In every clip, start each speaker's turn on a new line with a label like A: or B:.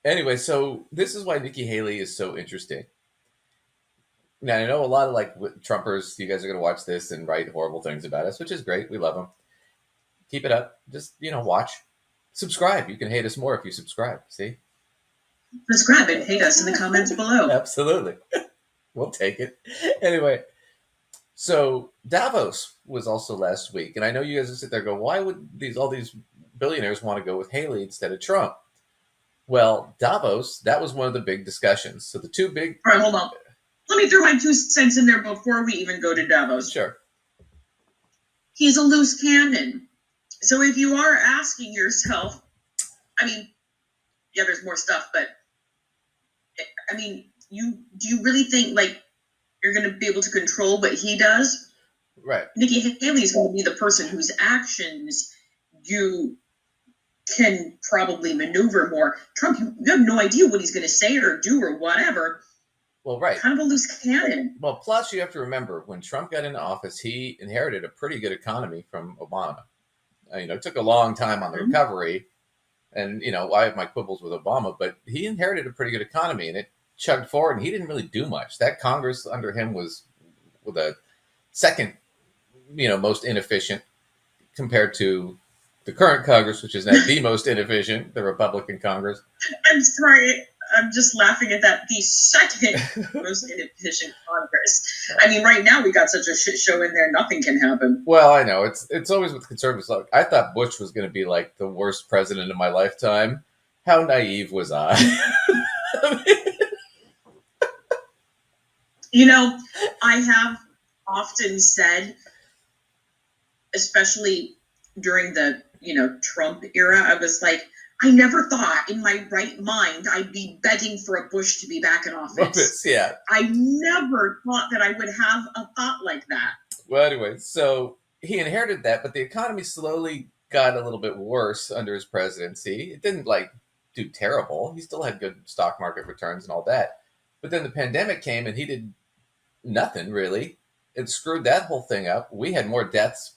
A: Anyway, so this is why Nikki Haley is so interesting. Now, I know a lot of Trumpers, you guys are going to watch this and write horrible things about us, which is great. We love them. Keep it up. Just, watch. Subscribe. You can hate us more if you subscribe. See?
B: Subscribe and hate us in the comments below.
A: Absolutely. We'll take it. Anyway, so Davos was also last week. And I know you guys will sit there and go, why would all these billionaires want to go with Haley instead of Trump? Well, Davos, that was one of the big discussions. So the two big...
B: All right, hold on. Let me throw my 2 cents in there before we even go to Davos.
A: Sure.
B: He's a loose cannon. So if you are asking yourself, there's more stuff, but do you really think you're going to be able to control what he does?
A: Right.
B: Nikki Haley is going to be the person whose actions you can probably maneuver more. Trump, you have no idea what he's going to say or do or whatever.
A: Well, right.
B: Kind of a loose cannon.
A: Well, plus you have to remember, when Trump got into office, he inherited a pretty good economy from Obama. It took a long time on the recovery. And, I have my quibbles with Obama, but he inherited a pretty good economy and it chugged forward and he didn't really do much. That Congress under him was the second, most inefficient compared to the current Congress, which is now the most inefficient, the Republican Congress.
B: I'm sorry. I'm just laughing at that. The second most inefficient Congress. Right now we got such a shit show in there, nothing can happen.
A: Well, I know. It's always with conservatives. Like, I thought Bush was going to be like the worst president of my lifetime. How naive was I?
B: I have often said, especially during the, Trump era, I was like, I never thought in my right mind I'd be begging for a Bush to be back in office.
A: Yeah.
B: I never thought that I would have a thought like that.
A: Well, anyway, so he inherited that, but the economy slowly got a little bit worse under his presidency. It didn't do terrible. He still had good stock market returns and all that. But then the pandemic came and he did nothing really. It screwed that whole thing up. We had more deaths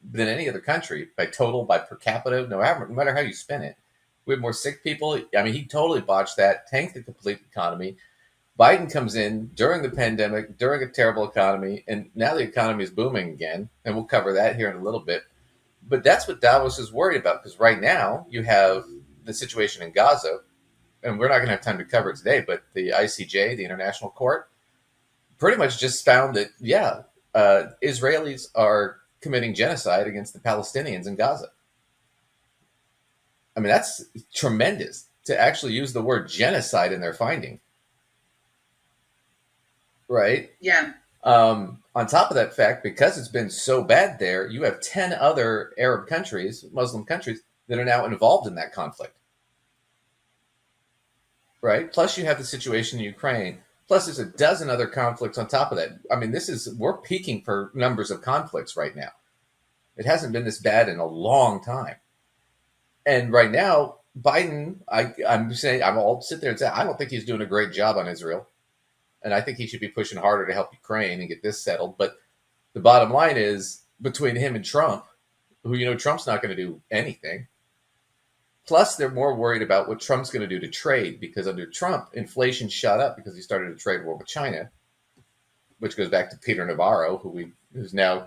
A: than any other country by per capita, no matter how you spin it. We have more sick people. He totally botched that, tanked the complete economy. Biden comes in during the pandemic, during a terrible economy, and now the economy is booming again. And we'll cover that here in a little bit. But that's what Davos is worried about, because right now you have the situation in Gaza, and we're not going to have time to cover it today, but the ICJ, the International Court, pretty much just found that, Israelis are committing genocide against the Palestinians in Gaza. That's tremendous to actually use the word genocide in their finding. Right?
B: Yeah.
A: On top of that fact, because it's been so bad there, you have 10 other Arab countries, Muslim countries, that are now involved in that conflict. Right? Plus you have the situation in Ukraine. Plus there's a dozen other conflicts on top of that. We're peaking for numbers of conflicts right now. It hasn't been this bad in a long time. And right now, Biden, I'll sit there and say, I don't think he's doing a great job on Israel. And I think he should be pushing harder to help Ukraine and get this settled. But the bottom line is, between him and Trump, who, Trump's not going to do anything. Plus, they're more worried about what Trump's going to do to trade, because under Trump, inflation shot up because he started a trade war with China, which goes back to Peter Navarro, who's now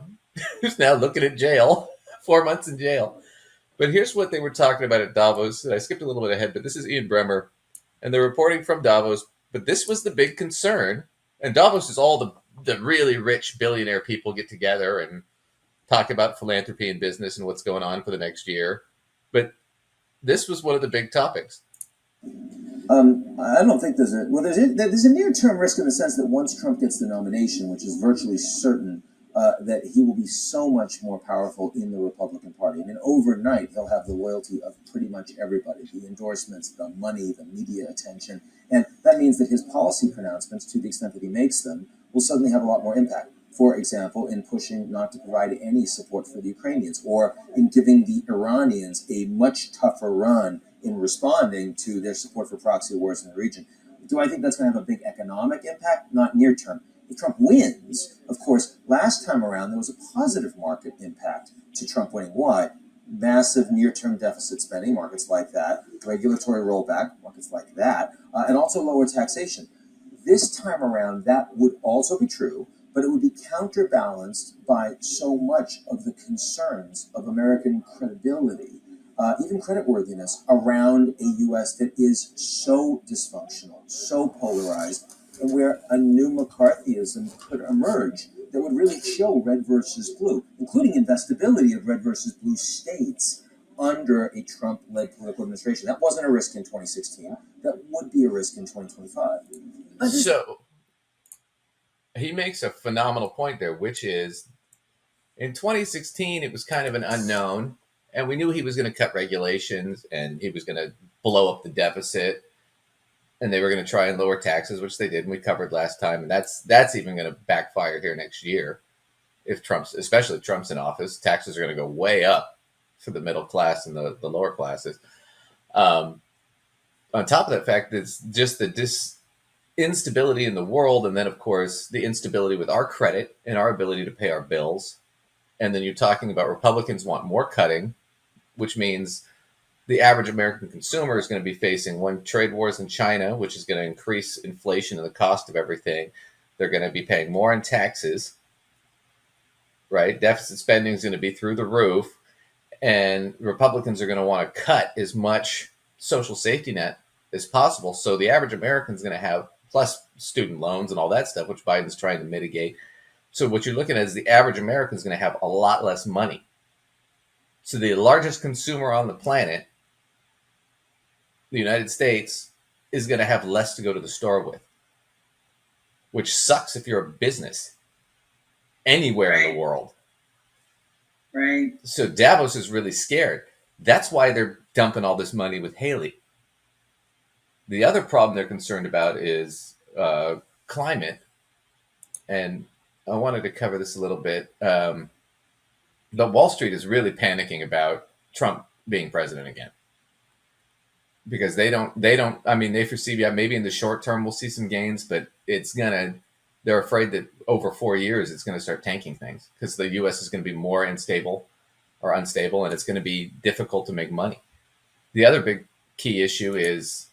A: looking at jail, 4 months in jail. But here's what they were talking about at Davos. I skipped a little bit ahead, but this is Ian Bremmer, and they're reporting from Davos. But this was the big concern. And Davos is all the really rich billionaire people get together and talk about philanthropy and business and what's going on for the next year. But this was one of the big topics.
C: I don't think there's a near-term risk in the sense that once Trump gets the nomination, which is virtually certain, that he will be so much more powerful in the Republican Party. Overnight, he'll have the loyalty of pretty much everybody, the endorsements, the money, the media attention. And that means that his policy pronouncements, to the extent that he makes them, will suddenly have a lot more impact. For example, in pushing not to provide any support for the Ukrainians, or in giving the Iranians a much tougher run in responding to their support for proxy wars in the region. Do I think that's going to have a big economic impact? Not near term. If Trump wins, of course, last time around there was a positive market impact to Trump winning. Why? massive near-term deficit spending, markets like that, regulatory rollback, markets like that, and also lower taxation. This time around, that would also be true, but it would be counterbalanced by so much of the concerns of American credibility, even creditworthiness, around a U.S. that is so dysfunctional, so polarized, and where a new McCarthyism could emerge that would really show red versus blue, including investability of red versus blue states under a Trump-led political administration. That wasn't a risk in 2016. That would be a risk in 2025.
A: So he makes a phenomenal point there, which is in 2016, it was kind of an unknown, and we knew he was going to cut regulations and he was going to blow up the deficit, and they were going to try and lower taxes, which they did, and we covered last time. And that's even going to backfire here next year if especially if Trump's in office. Taxes are going to go way up for the middle class and the lower classes. On top of that fact, it's just the instability in the world, and then of course the instability with our credit and our ability to pay our bills. And then you're talking about Republicans want more cutting, which means the average American consumer is going to be facing one, trade wars in China, which is going to increase inflation and the cost of everything. They're going to be paying more in taxes, right? Deficit spending is going to be through the roof, and Republicans are going to want to cut as much social safety net as possible. So the average American is going to have, plus student loans and all that stuff, which Biden's trying to mitigate. So what you're looking at is the average American is going to have a lot less money. So the largest consumer on the planet, the United States, is going to have less to go to the store with, which sucks if you're a business anywhere in the world.
B: Right.
A: So Davos is really scared. That's why they're dumping all this money with Haley. The other problem they're concerned about is climate. And I wanted to cover this a little bit. The Wall Street is really panicking about Trump being president again, because they foresee, yeah, maybe in the short term we'll see some gains, but they're afraid that over 4 years it's going to start tanking things, because the U.S. is going to be more unstable, and it's going to be difficult to make money. The other big key issue is